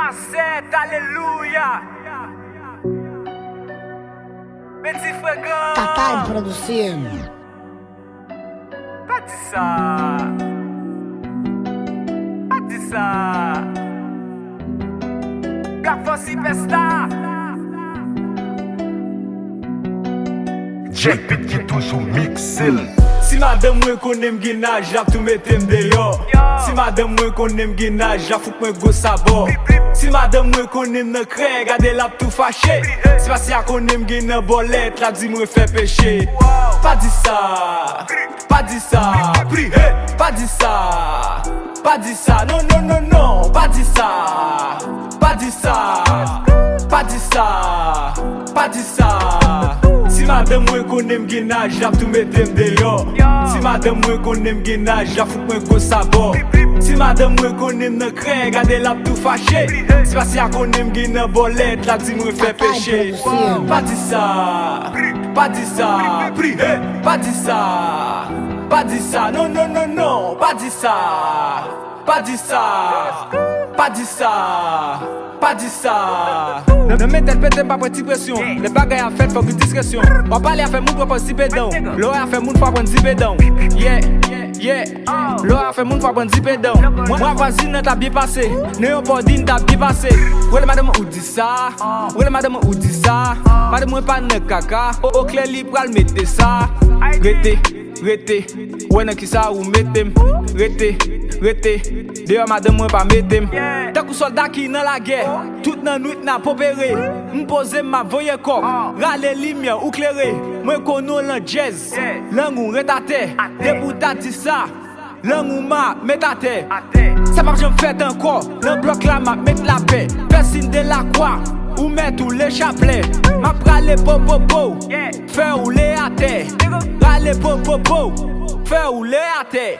Macette, alléluia. Petit Fregant. Tata produzindo. Pas dit ça. Pas dit ça. Black Force Superstar. Jack Pitt qui toujours mixel. Si madame mwen konem ginaj, ap tou metem deyo. Si madame mwen konem ginaj, ap fout mwen go sabor. Si madame mwen konem nan kre, gade lap tou fache. Si pas ya konem gen nan bolet, lap di mwen fe peche. Pas di sa, pas di sa, pas di sa, pas di sa, non non non non, pas di sa, pas di sa, pas di sa, pas di sa. Si madame mwen konem ginaj, ap tou metem deyo. Si madame mwen konem ginaj, ap fout mwen go sabor. Si madame mwen konem nan kre, gade lap tou fache. Si pas ya konem gen nan bolet, lap di mwen fe peche. Pas di sa, pas di sa, pas di sa, pas di sa, non non non non, pas di sa, pas di sa, pas di sa, pas di sa. Ne mettez pas pas prendre pression. Les bagages à faire faut que discrétion. On parle à faire moun pour prendre pédon. L'eau a fait moun pour prendre pédon. Yeah, yeah. L'eau a fait moun pour prendre pédon. Moi voisine t'a bien passé. Néo Bodine t'a bien passé. Ouais madame ou dit ça. Ouais madame ou dit ça. Madame moi pas ne caca. Au clair li pral mettre ça. Rete. Ouais nan ki sa ou metem. Rete. D'ailleurs madame moi pas metem. Tant que soldat qui dans la guerre. Tout nan nuit n'a popéré. M'pose ma voye kop. Rale lumière ou clairé. Moi kono lan jazz. Langou retate. Debout ta dit ça. Langou ma met à terre. Ça marche en fait encore. Le bloc là m'a met la paix. Personne de la croix. Ou met tous les chapelets. Ma prale popopo. Fait rouler à terre. Rale popopo. Fait rouler à terre.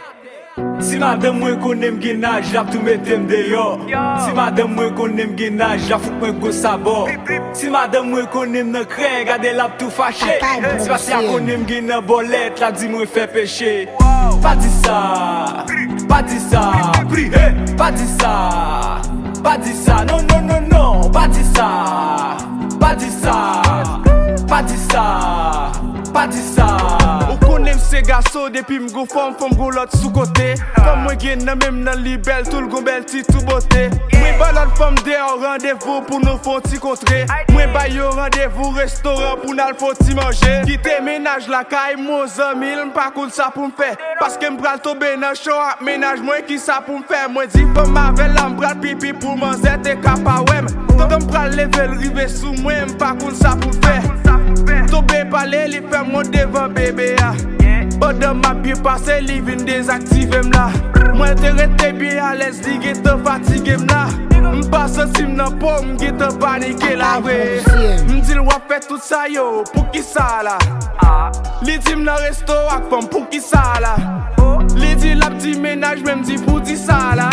Si madame mwen konem ginaj, ap tou metem deyo. Si madame mwen konem ginaj, ap fout mwen go sabor. Si madame mwen konem nan kre, gade lap tou fache. Si pas ya konem gen nan bolet, lap di mwen fe peche. Pas di sa, pas di sa, pas di sa, pas di sa, non non non non, pas di sa, pas di sa, pas di sa, pas di sa. Konem se gaso depi mgo fom go lot sou kote. Fom mwen gen nan mem nan li bel, tout l gon bel ti tout bote. Mwen balot fom de an rendez-vous pou nou fon ti kontre. Mwen bay yo rendez-vous restaurant pou nan fon ti manje. Kite menaj la kay mon zamil, mpa koun sa pou mfe. Paske mpral tobe nan show ak menaj mwen ki sa pou mfe. Mwen di fom mavel la mpral pipi pou manzet e kapa wem. Ton mpral level rive sou mwen, mpa koun sa pou mfe. Tobe pale li fè mwen devan bebe ya. Odan ma biye pase li vin dezaktive mla. Mwen te rete biye ales li ge te fatige mla. Mpa sensim nan po mge te panike la we. Mdil wap fè tout sa yo pou ki sa la. Li di m nan resto ak fam pou ki sa la. Li di lap di menaj men mdi pou di sa la.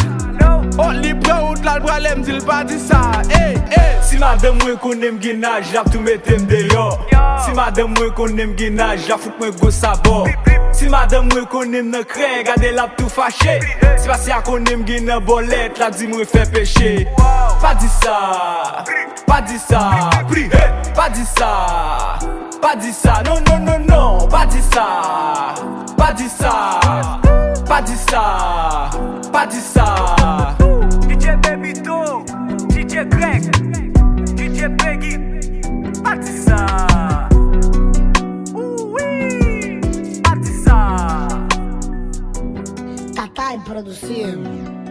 Li pre out la brale mdil pa di sa. Si madame mwen konem ginaj, ap tou metem deyo. Si madame mwen konem ginaj, ap fout mwen go sabor. Si madame mwen konem nan kre, gade lap tou fache. Si pas ya konem gen nan bolet, lap di mwen fe peche. Pas di sa, pas di sa, pas di sa, pas di sa, non non non non, pas di sa, pas di sa, pas di sa, pas di sa. DJ Bebito, DJ Greg, DJ Peggy, pas di ça. Tata produzindo.